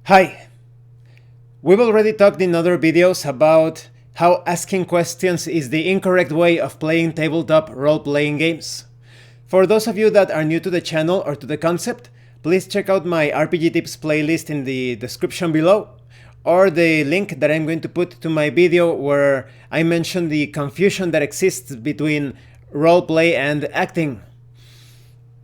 Hi! We've already talked in other videos about how asking questions is the incorrect way of playing tabletop role-playing games. For those of you that are new to the channel or to the concept, please check out my RPG tips playlist in the description below, or the link that I'm going to put to my video where I mention the confusion that exists between roleplay and acting.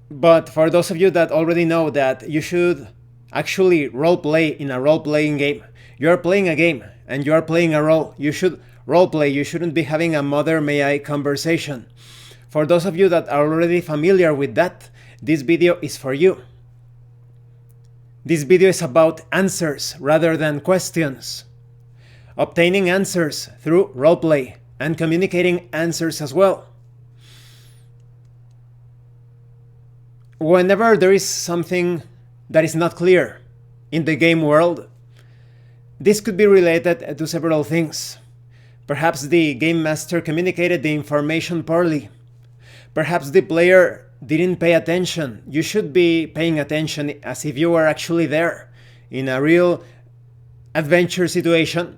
But for those of you that already know that you should actually roleplay in a role-playing game, you are playing a game and you are playing a role. You should roleplay. You shouldn't be having a mother may I conversation. For those of you that are already familiar with that, this video is for you. This video is about answers rather than questions. Obtaining answers through roleplay and communicating answers as well. Whenever there is something that is not clear in the game world, this could be related to several things. Perhaps the game master communicated the information poorly. Perhaps the player didn't pay attention. You should be paying attention as if you were actually there in a real adventure situation.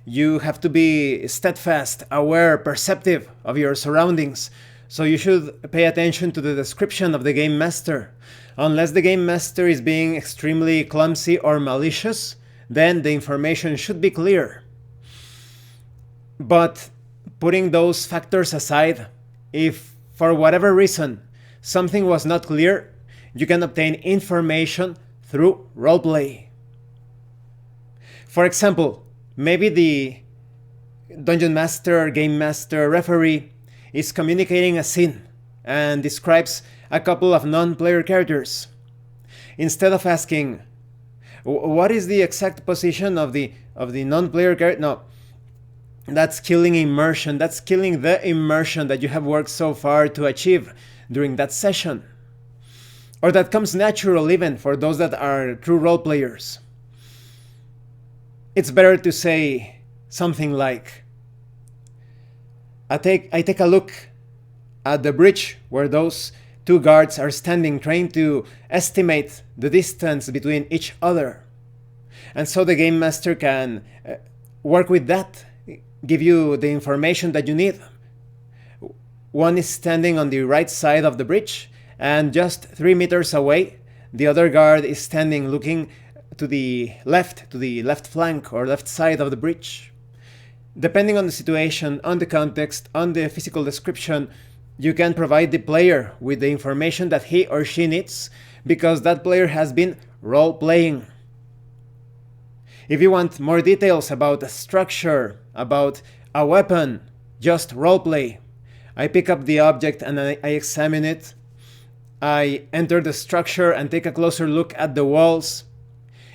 You have to be steadfast, aware, perceptive of your surroundings. So you should pay attention to the description of the game master. Unless the game master is being extremely clumsy or malicious, then the information should be clear. But putting those factors aside, if for whatever reason something was not clear, you can obtain information through roleplay. For example, maybe the dungeon master, game master, referee is communicating a scene and describes a couple of non-player characters. Instead of asking, what is the exact position of the non-player character? No, that's killing immersion. That's killing the immersion that you have worked so far to achieve during that session. Or that comes natural even for those that are true role players. It's better to say something like, I take a look at the bridge where those two guards are standing, trying to estimate the distance between each other. And so the game master can work with that, give you the information that you need. One is standing on the right side of the bridge, and just 3 meters away, the other guard is standing looking to the left flank or left side of the bridge. Depending on the situation, on the context, on the physical description, you can provide the player with the information that he or she needs, because that player has been role-playing. If you want more details about a structure, about a weapon, just roleplay. I pick up the object and I examine it. I enter the structure and take a closer look at the walls.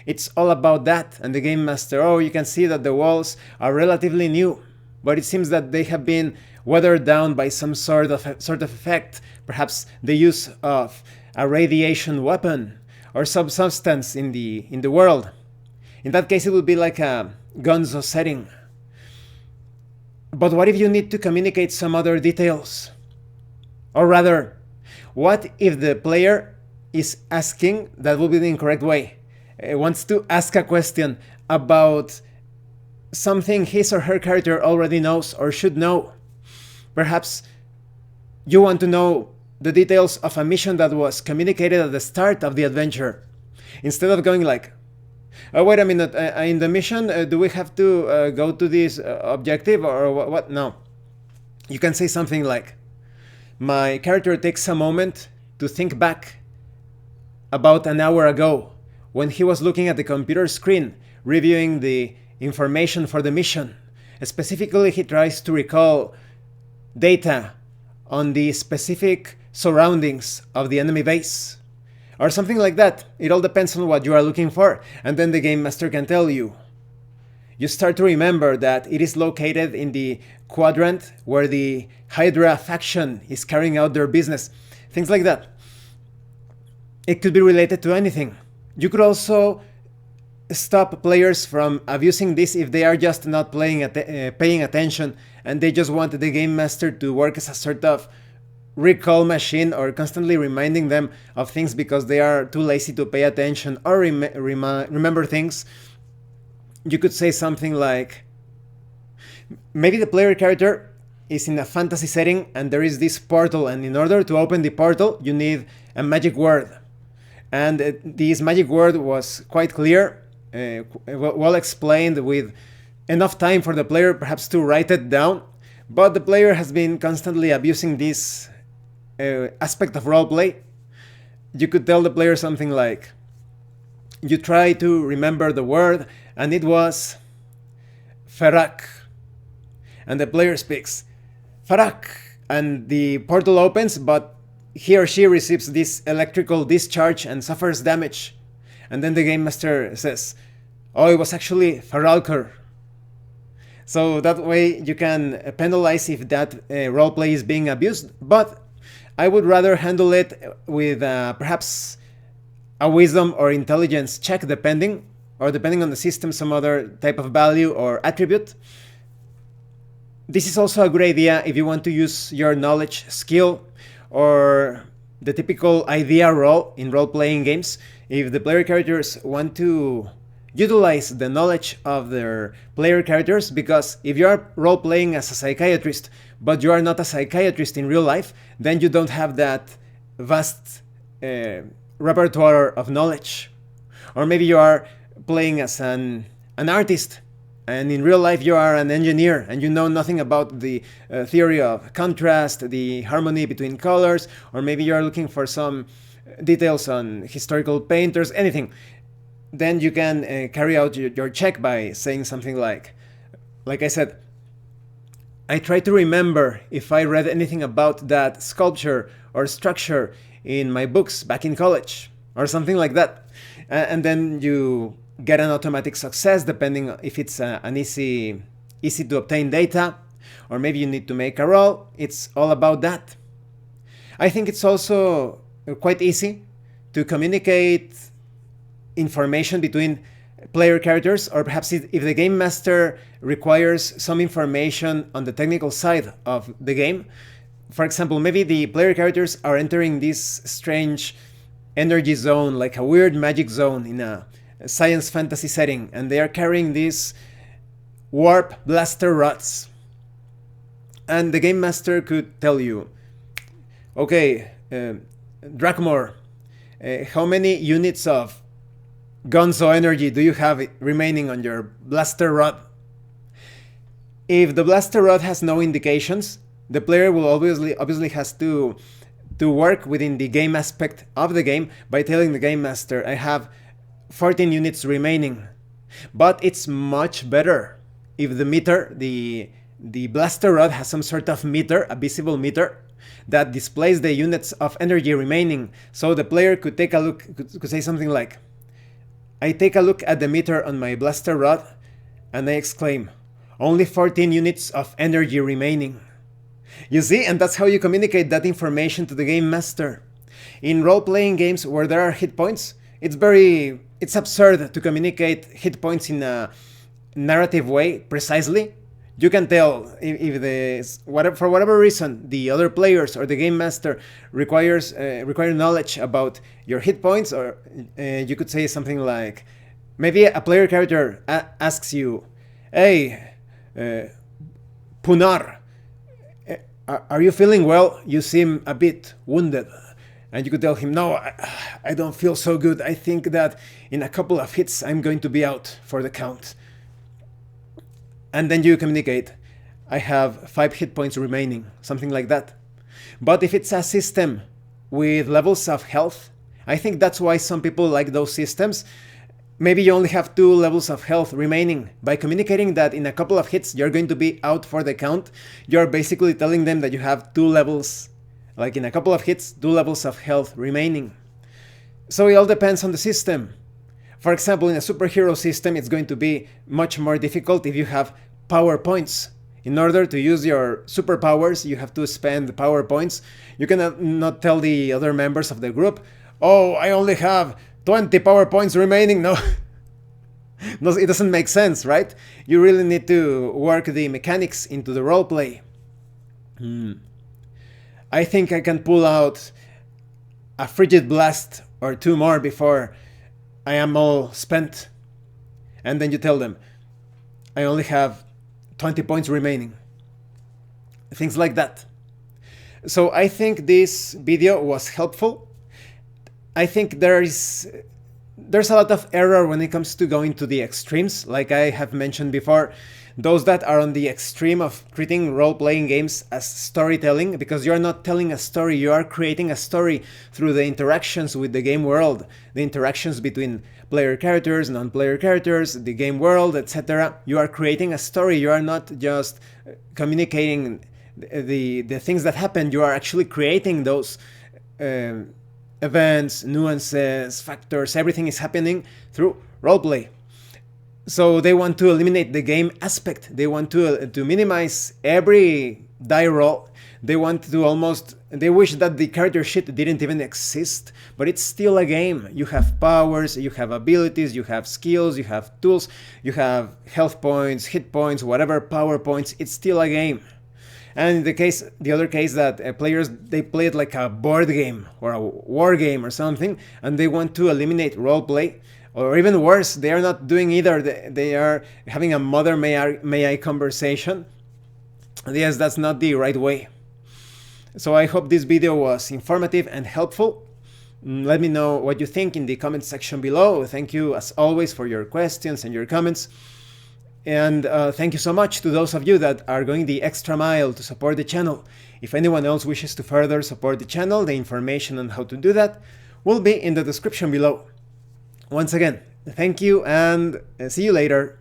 It's all about that. And the game master, oh, you can see that the walls are relatively new, but it seems that they have been weathered down by some sort of effect, perhaps the use of a radiation weapon or some substance in the world. In that case, it would be like a gonzo setting. But what if you need to communicate some other details? Or rather, what if the player is asking, that will be the incorrect way, wants to ask a question about something his or her character already knows or should know. Perhaps you want to know the details of a mission that was communicated at the start of the adventure. Instead of going like, oh, wait a minute, in the mission, do we have to go to this objective or what? No. You can say something like, my character takes a moment to think back about an hour ago when he was looking at the computer screen, reviewing the information for the mission. Specifically, he tries to recall data on the specific surroundings of the enemy base. Or something like that. It all depends on what you are looking for. And then the game master can tell you. You start to remember that it is located in the quadrant where the Hydra faction is carrying out their business. Things like that. It could be related to anything. You could also stop players from abusing this if they are just not paying attention and they just want the game master to work as a sort of recall machine or constantly reminding them of things because they are too lazy to pay attention or remember things, you could say something like, maybe the player character is in a fantasy setting and there is this portal, and in order to open the portal you need a magic word, and this magic word was quite clear, well explained, with enough time for the player perhaps to write it down, but the player has been constantly abusing this aspect of roleplay. You could tell the player something like, you try to remember the word and it was Ferak, and the player speaks Farak, and the portal opens, but he or she receives this electrical discharge and suffers damage. And then the game master says, oh, it was actually Faralker. So that way you can penalize if that roleplay is being abused, but I would rather handle it with perhaps a wisdom or intelligence check, depending on the system, some other type of value or attribute. This is also a good idea if you want to use your knowledge, skill, or the typical idea role in role-playing games. If the player characters want to utilize the knowledge of their player characters, because if you are role-playing as a psychiatrist, but you are not a psychiatrist in real life, then you don't have that vast repertoire of knowledge. Or maybe you are playing as an artist, and in real life you are an engineer and you know nothing about the theory of contrast, the harmony between colors, or maybe you are looking for some details on historical painters, anything. Then you can carry out your check by saying something like I said, I try to remember if I read anything about that sculpture or structure in my books back in college, or something like that. And then you get an automatic success, depending if it's an easy to obtain data, or maybe you need to make a roll. It's all about that. I think it's also quite easy to communicate information between player characters, or perhaps if the game master requires some information on the technical side of the game. For example, maybe the player characters are entering this strange energy zone, like a weird magic zone in a science fantasy setting, and they are carrying these warp blaster rods. And the game master could tell you, okay, Drakmor, how many units of Gonzo energy do you have remaining on your blaster rod? If the blaster rod has no indications, the player will obviously has to work within the game aspect of the game by telling the game master, I have 14 units remaining. But it's much better if the meter, the blaster rod has some sort of meter, a visible meter, that displays the units of energy remaining. So the player could take a look, could say something like, I take a look at the meter on my blaster rod and I exclaim, only 14 units of energy remaining. You see, and that's how you communicate that information to the game master. In role-playing games where there are hit points, it's absurd to communicate hit points in a narrative way precisely. You can tell if for whatever reason the other players or the game master require knowledge about your hit points, or you could say something like, maybe a player character asks you, hey, Punar, are you feeling well? You seem a bit wounded. And you could tell him, no, I don't feel so good. I think that in a couple of hits I'm going to be out for the count. And then you communicate, I have 5 hit points remaining, something like that. But if it's a system with levels of health, I think that's why some people like those systems. Maybe you only have 2 levels of health remaining. By communicating that in a couple of hits you're going to be out for the count, you're basically telling them that you have 2 levels, like in a couple of hits, 2 levels of health remaining. So it all depends on the system. For example, in a superhero system, it's going to be much more difficult if you have power points. In order to use your superpowers, you have to spend power points. You cannot not tell the other members of the group, oh, I only have 20 power points remaining. No, no, it doesn't make sense, right? You really need to work the mechanics into the roleplay. I think I can pull out a frigid blast or two more before I am all spent. And then you tell them, I only have 20 points remaining. Things like that. So I think this video was helpful. I think there's a lot of error when it comes to going to the extremes, like I have mentioned before. Those that are on the extreme of treating role-playing games as storytelling, because you're not telling a story, you are creating a story through the interactions with the game world, the interactions between player characters, non-player characters, the game world, etc. You are creating a story, you are not just communicating the things that happen, you are actually creating those events, nuances, factors, everything is happening through roleplay. So they want to eliminate the game aspect. They want to minimize every die roll. They want to they wish that the character sheet didn't even exist, but it's still a game. You have powers, you have abilities, you have skills, you have tools, you have health points, hit points, whatever power points, it's still a game. And in the other case that players, they play it like a board game or a war game or something, and they want to eliminate roleplay. Or even worse, they are not doing either. They are having a mother may I conversation. Yes, that's not the right way. So I hope this video was informative and helpful. Let me know what you think in the comment section below. Thank you as always for your questions and your comments. And thank you so much to those of you that are going the extra mile to support the channel. If anyone else wishes to further support the channel, the information on how to do that will be in the description below. Once again, thank you and see you later.